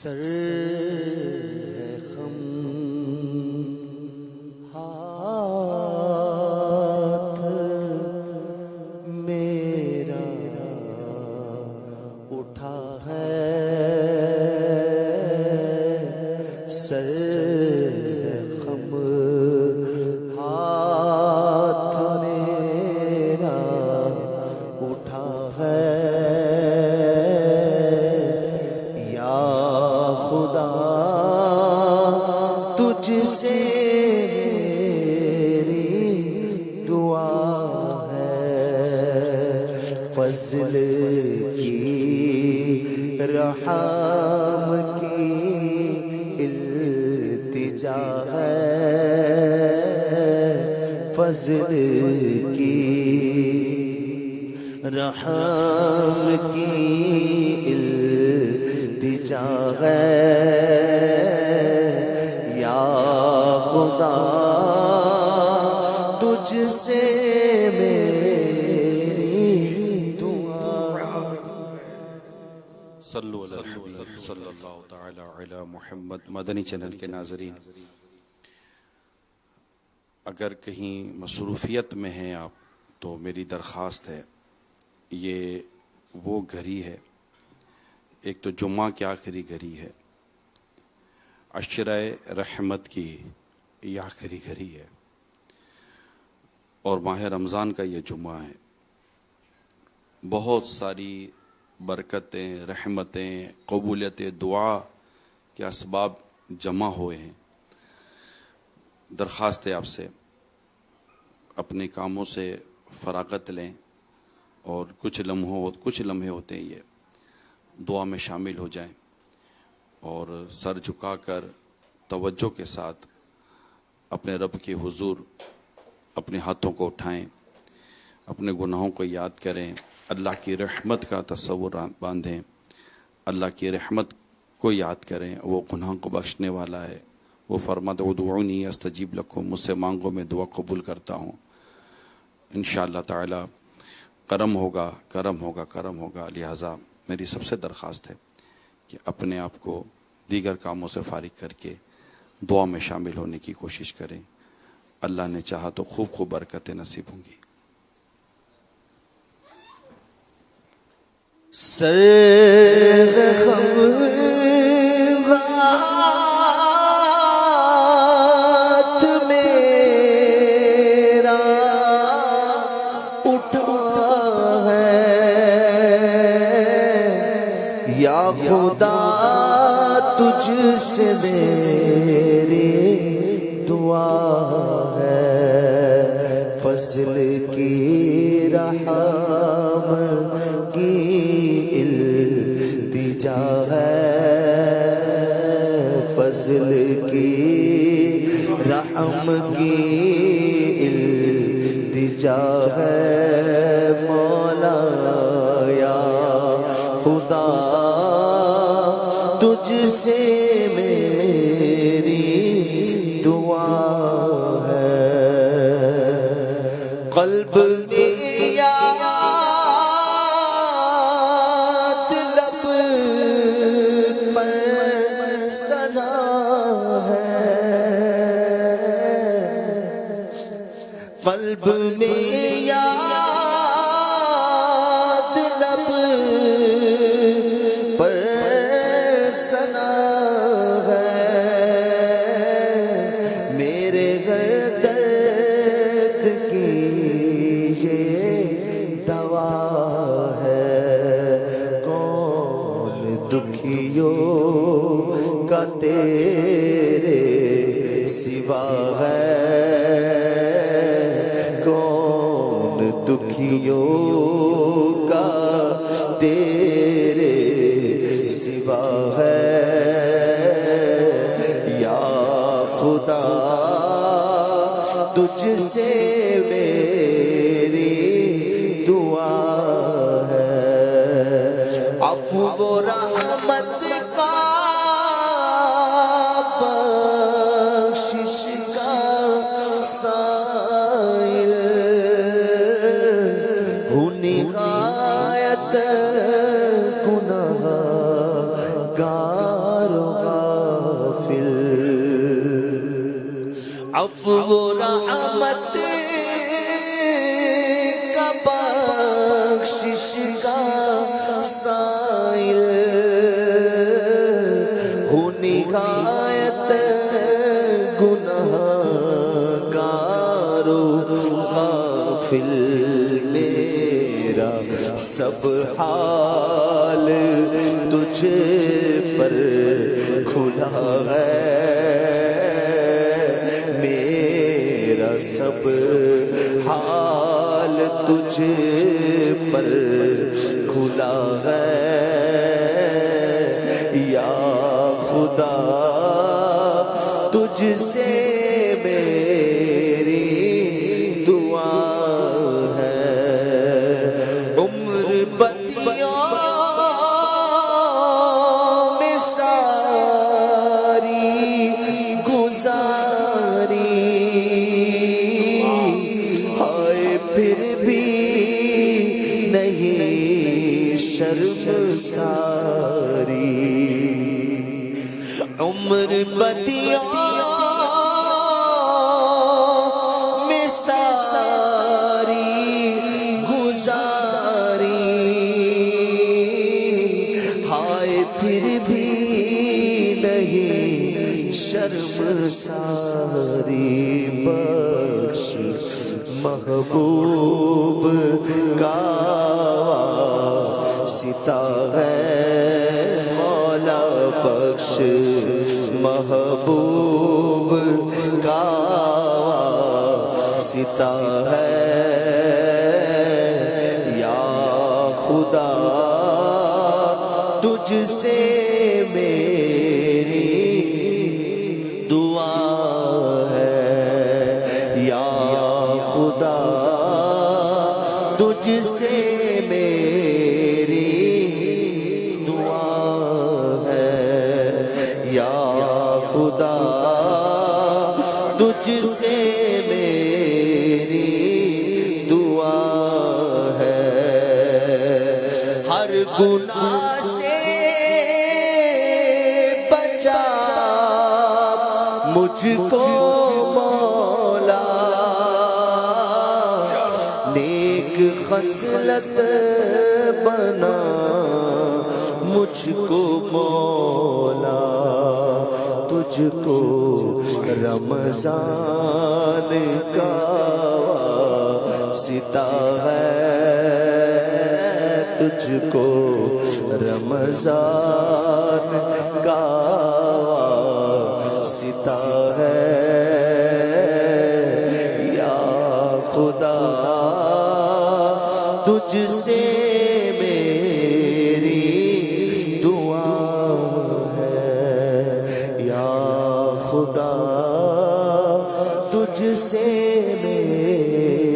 سر خم ہاتھ میرا اٹھا ہے، سر خم ہاتھ میرا اٹھا ہے، تجھ سے میری دعا ہے، فضل کی رحم کی التجا ہے، فضل کی رحم کی التجا ہے، خدا تجھ سے میری دعا۔ صلو علی الحبیب صلی اللہ تعالی علی محمد۔ مدنی چینل کے ناظرین، اگر کہیں مصروفیت میں ہیں آپ تو میری درخواست ہے، یہ وہ گھڑی ہے، ایک تو جمعہ کی آخری گھڑی ہے، عشرہ رحمت کی یہ آخری گھڑی ہے، اور ماہ رمضان کا یہ جمعہ ہے۔ بہت ساری برکتیں، رحمتیں، قبولیت دعا کے اسباب جمع ہوئے ہیں۔ درخواست ہے آپ سے، اپنے کاموں سے فراغت لیں اور کچھ لمحے ہوتے ہیں یہ دعا میں شامل ہو جائیں، اور سر جھکا کر توجہ کے ساتھ اپنے رب کے حضور اپنے ہاتھوں کو اٹھائیں، اپنے گناہوں کو یاد کریں، اللہ کی رحمت کا تصور باندھیں، اللہ کی رحمت کو یاد کریں۔ وہ گناہوں کو بخشنے والا ہے، وہ فرماتا ہے ادعونی استجیب لکم، مجھ سے مانگو میں دعا قبول کرتا ہوں۔ انشاءاللہ تعالی کرم ہوگا، کرم ہوگا، کرم ہوگا۔ لہٰذا میری سب سے درخواست ہے کہ اپنے آپ کو دیگر کاموں سے فارغ کر کے دعا میں شامل ہونے کی کوشش کریں۔ اللہ نے چاہا تو خوب خوب برکتیں نصیب ہوں گی۔ سر خم ہاتھ میرا اٹھا ہے، یا خدا تجھ سے میری دعا ہے، فضل کی رحم کی التجا ہے، فضل کی رحم کی التجا ہے، مولا یا خدا تجھ سے میری دعا ہے، قلب میں یاد لب پر سنا ہے، قلب میں یاد لب پر سنا ہے، میرے درد کی یہ دوا ہے، کون دکھیوں کا تیرے سوا ہے، کون دکھیوں کا تیرے سوا ہے، یا خدا تجھ سے میری دعا ہے، عفو و رحمت کا بخشش کا سائل ہوں، نہایت گناہگار گار و غافل، عفو و رحمت کا بخشش کا سائل ہوں، نہایت گناہ گار و غافل، میرا سب حال تجھ پر کھلا ہے، میرا سب حال تجھ پر کھلا ہے، یا خدا تجھ سے میری دعا ہے، عمر بدیوں میں ساری گزاری، ہائے پھر بھی نہیں شرم ساری، عمر بدیوں میں ساری گزاری، ہائے پھر بھی نہیں شرم ساری، بخش محبوب کا واسطہ ہے مولا، بخش محبوب کا واسطہ ہے، یا خدا تجھ سے میری دعا ہے، یا خدا تجھ سے میری دعا ہے، یا خدا تجھ سے میری دعا ہے، ہر گناہ سے بچا مجھ کو مولا، نیک خصلت بنا مجھ کو مولا، تجھ کو رمضان کا واسطہ ہے، تجھ کو رمضان کا واسطہ ہے، یا خدا تجھ سے میری دعا ہے، یا خدا تجھ سے میری